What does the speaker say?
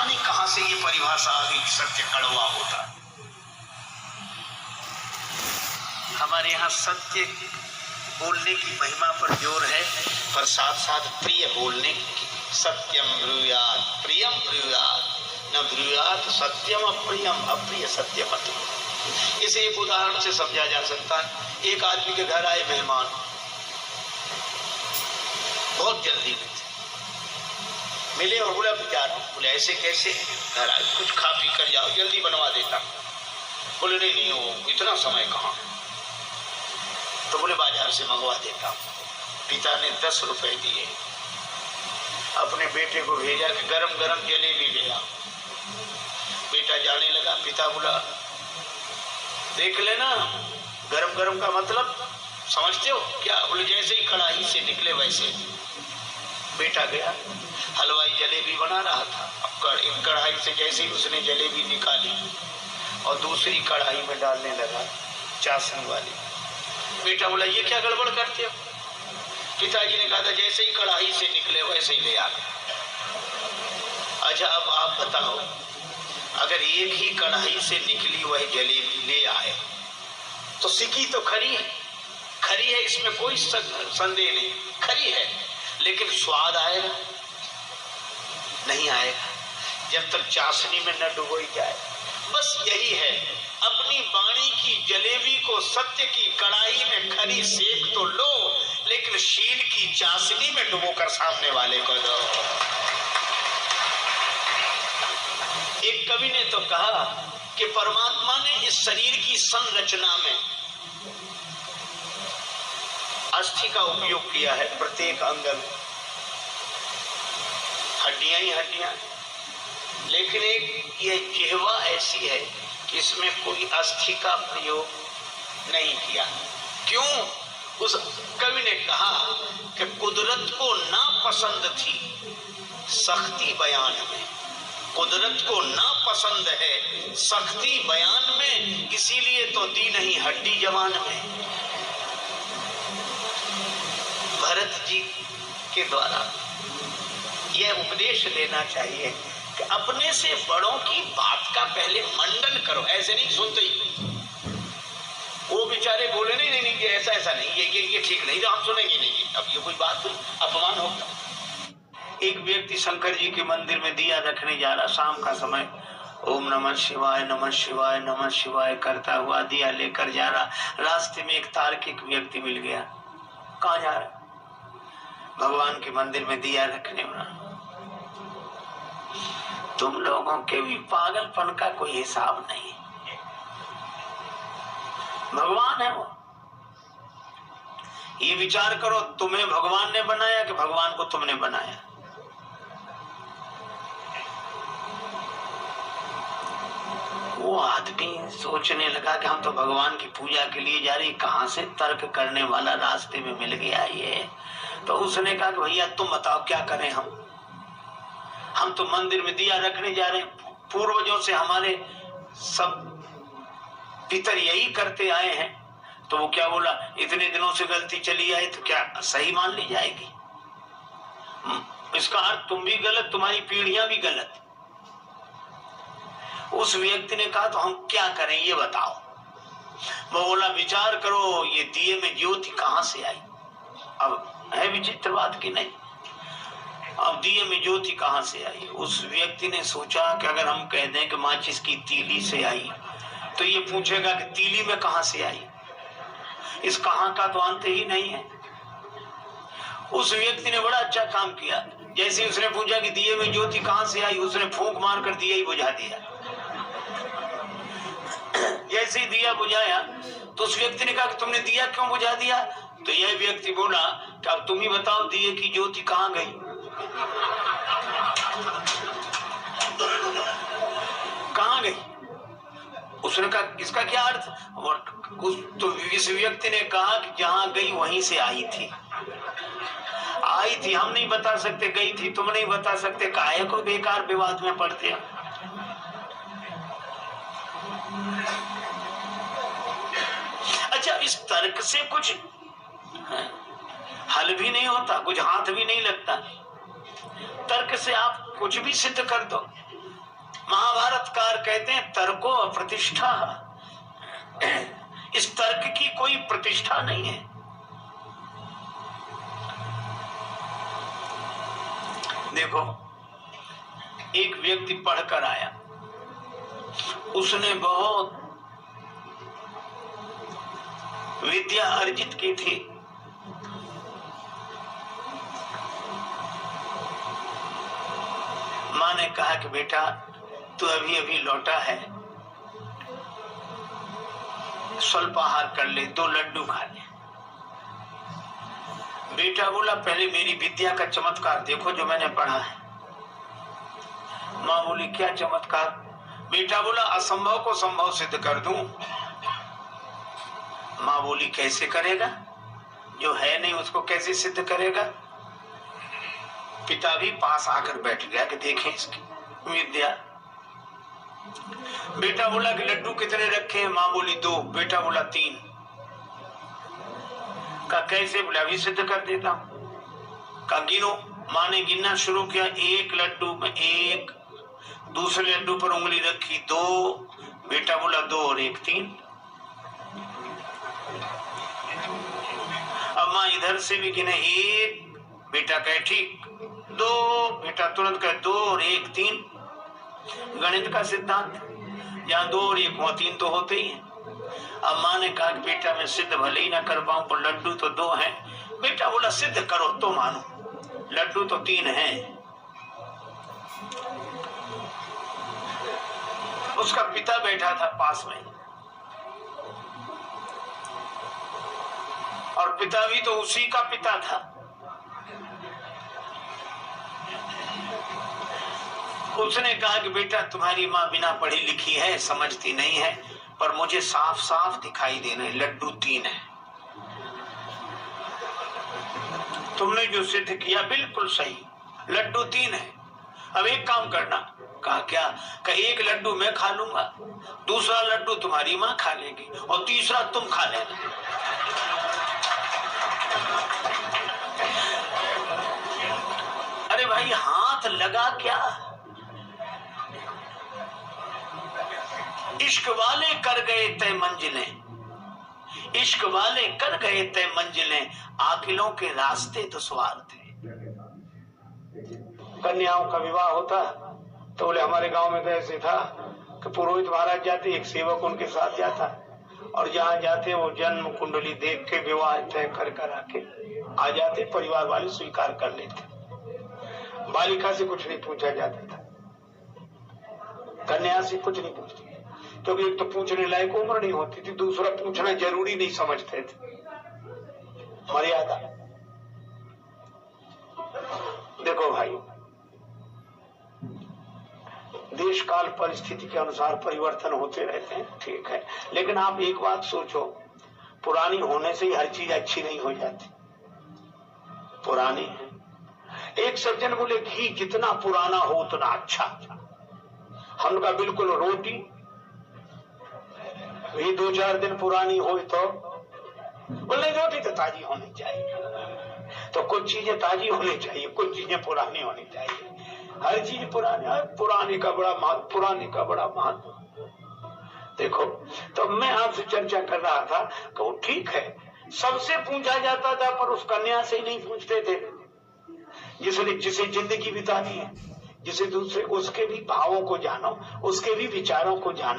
नहीं कहां से ये परिभाषा आ गई, सत्य कड़वा होता है। हमारे यहाँ सत्य बोलने की महिमा पर जोर है, पर साथ साथ प्रिय बोलने की। सत्यम ब्रूयात प्रियम ब्रूयात, न ब्रूयात सत्यम अप्रियम, अप्रिय सत्यम अप्रिय। इसे एक उदाहरण से समझा जा सकता है। एक आदमी के घर आए मेहमान, बहुत जल्दी में मिले और बोला जा रहा हूँ। बोले ऐसे कैसे? घर आए, कुछ खा पी कर जाओ, जल्दी बनवा देता। बोले नहीं वो इतना समय कहाँ। तो बोले बाजार से मंगवा देता हूँ। पिता ने 10 रुपए दिए, अपने बेटे को भेजा कि गरम गरम जलेबी ले आओ। बेटा जाने लगा, पिता बोला देख लेना, गरम गरम का मतलब समझते हो क्या? बोले जैसे ही कढ़ाई से निकले वैसे। बेटा गया, हलवाई जलेबी बना रहा था। अब एक कढ़ाई से जैसे ही उसने जलेबी निकाली और दूसरी कढ़ाई में डालने लगा चाशनी वाली। बेटा बोला ये क्या गड़बड़ करते हो? पिताजी ने कहा था जैसे ही कढ़ाई से निकले वैसे ही ले आ। अच्छा अब आप बताओ, अगर एक ही कढ़ाई से निकली वह जलेबी ले आए तो सिकी तो खरी है, इसमें कोई संदेह नहीं, खरी है, लेकिन स्वाद आएगा नहीं आएगा जब तक चाशनी में न डुबोई जाए। बस यही है, अपनी वाणी की जलेबी को सत्य की कढ़ाई में खरी सेक तो लो, लेकिन शील की चाशनी में डुबोकर सामने वाले को दो। एक कवि ने तो कहा कि परमात्मा ने इस शरीर की संरचना में अस्थि का उपयोग किया है। प्रत्येक अंग में हड्डियां ही हड्डियां, लेकिन एक ये जिह्वा ऐसी है कि इसमें कोई अस्थि का प्रयोग नहीं किया। क्यों? उस कवि ने कहा कि कुदरत को ना पसंद थी सख्ती बयान में, कुदरत को ना पसंद है सख्ती बयान में, इसीलिए तो दी नहीं हड्डी जवान में। भरत जी के द्वारा यह उपदेश लेना चाहिए कि अपने से बड़ों की बात का पहले मंडन करो, ऐसे नहीं सुनते ही वो बेचारे बोले नहीं नहीं ये ऐसा नहीं, ये ठीक नहीं, तो हम सुनेंगे नहीं। अब ये कोई बात हुई, अपमान होगा। एक व्यक्ति शंकर जी के मंदिर में दिया रखने जा रहा, शाम का समय, ओम नमः शिवाय नमः शिवाय नमः शिवाय करता हुआ दिया लेकर जा रहा। रास्ते में एक तार्किक व्यक्ति मिल गया। कहाँ जा रहा? भगवान के मंदिर में दिया रखने वाला। तुम लोगों के भी पागलपन का कोई हिसाब नहीं, भगवान है वो। ये विचार करो, तुम्हें भगवान ने बनाया कि भगवान को तुमने बनाया? वो आदमी सोचने लगा कि हम तो भगवान की पूजा के लिए जा रही, कहां से तर्क करने वाला रास्ते में मिल गया ये। तो उसने कहा कि भैया तुम बताओ क्या करें, हम तो मंदिर में दिया रखने जा रहे हैं, पूर्वजों से हमारे सब पितर यही करते आए हैं। तो वो क्या बोला, इतने दिनों से गलती चली आई तो क्या सही मान ली जाएगी? इसका अर्थ तुम भी गलत, तुम्हारी पीढ़ियां भी गलत। उस व्यक्ति ने कहा तो हम क्या करें ये बताओ। वो बोला विचार करो, ये दिए में ज्योति कहां से आई? अब है विचित्र बात की नहीं, अब दिए में ज्योति कहां से आई? उस व्यक्ति ने सोचा कि अगर हम कह दें कि माचिस की तीली से आई तो ये पूछेगा कि तीली में कहां से आई। इस कहां का तो अंत ही नहीं है। उस व्यक्ति ने बड़ा अच्छा काम किया। जैसे उसने पूछा कि दिए में ज्योति कहां से आई, उसने फूंक मार कर दिया ही बुझा दिया। जैसे ही दिया बुझाया तो उस व्यक्ति ने कहा कि तुमने दिया क्यों बुझा दिया? तो यह व्यक्ति बोला कि अब तुम ही बताओ दिए की ज्योति कहां गई? कहां गई? उसने कहा इसका क्या अर्थ? और तो इस व्यक्ति ने कहा कि जहां गई वहीं से आई थी। हम नहीं बता सकते गई थी, तुम नहीं बता सकते, काहे को बेकार विवाद में पड़ते हैं। अच्छा, इस तर्क से कुछ हल भी नहीं होता, कुछ हाथ भी नहीं लगता। तर्क से आप कुछ भी सिद्ध कर दो। महाभारतकार कहते हैं तर्को अप्रतिष्ठा, इस तर्क की कोई प्रतिष्ठा नहीं है। देखो, एक व्यक्ति पढ़कर आया, उसने बहुत विद्या अर्जित की थी, माँ ने कहा कि बेटा तू अभी अभी लौटा है, स्वल्पाहार कर ले, 2 लड्डू खा ले। बेटा बोला पहले मेरी विद्या का चमत्कार देखो जो मैंने पढ़ा है। माँ बोली क्या चमत्कार? बेटा बोला असंभव को संभव सिद्ध कर दूं। माँ बोली कैसे करेगा? जो है नहीं उसको कैसे सिद्ध करेगा? पिता भी पास आकर बैठ गया कि देखें इसकी विद्या। बेटा बोला कि लड्डू कितने रखे हैं? माँ बोली 2। बेटा बोला 3। का कैसे? बोला अभी सिद्ध कर देता हूं। का गिनो। माँ ने गिनना शुरू किया, 1 लड्डू में 1, दूसरे लड्डू पर उंगली रखी 2। बेटा बोला 2 और 1 3। अब माँ इधर से भी गिने 1, बेटा कहे ठीक 2, बेटा तुरंत कहे 2 और 1 3। गणित का सिद्धांत, जहाँ 2 और 1 वहाँ 3 तो होते ही हैं। अब माँ ने कहा कि बेटा मैं सिद्ध भले ही ना कर पाऊं पर लड्डू तो 2 हैं। बेटा बोला सिद्ध करो तो मानो, लड्डू तो 3 हैं। उसका पिता बैठा था पास में, और पिता भी तो उसी का पिता था। उसने कहा कि बेटा तुम्हारी माँ बिना पढ़ी लिखी है, समझती नहीं है, पर मुझे साफ साफ दिखाई दे रहे लड्डू 3 है। तुमने जो सिद्ध किया बिल्कुल सही, लड्डू 3 है। अब एक काम करना। कहा क्या? कि 1 लड्डू मैं खा लूंगा, दूसरा लड्डू तुम्हारी माँ खा लेगी और तीसरा तुम खा लेना। अरे भाई हाथ लगा क्या? इश्क वाले कर गए तय मंजिलें, इश्क वाले कर गए तय मंजिलें, आकिलों के रास्ते दुश्वार थे। कन्याओं का विवाह होता तो बोले हमारे गांव में तो ऐसे था कि पुरोहित महाराज जाते, एक सेवक उनके साथ जाता, और जहां जाते वो जन्म कुंडली देख के विवाह तय कर आके आ जाते, परिवार वाले स्वीकार कर लेते। बालिका से कुछ नहीं पूछा जाता था, कन्या से कुछ नहीं पूछती, क्योंकि एक तो पूछने लायक उम्र नहीं होती थी, दूसरा पूछना जरूरी नहीं समझते थे। मर्यादा। देखो भाई, देश काल परिस्थिति के अनुसार परिवर्तन होते रहते हैं, ठीक है, लेकिन आप एक बात सोचो, पुरानी होने से ही हर चीज अच्छी नहीं हो जाती। पुरानी है। एक सज्जन बोले घी जितना पुराना हो उतना अच्छा। हमका बिल्कुल रोटी भी 2-4 दिन पुरानी हो तो बोले रोटी तो ताजी होनी चाहिए। तो कुछ चीजें ताजी होनी चाहिए, कुछ चीजें पुरानी होनी चाहिए। हर चीज पुरानी, पुराने का बड़ा महत्व, पुराने का बड़ा महत्व। देखो, तो मैं आपसे चर्चा कर रहा था कि वो ठीक है, सबसे पूछा जाता था पर उस कन्या से ही नहीं पूछते थे जिसे जिंदगी बितानी है, जिसे दूसरे, उसके भी भावों को जानो, उसके भी विचारों को जानो।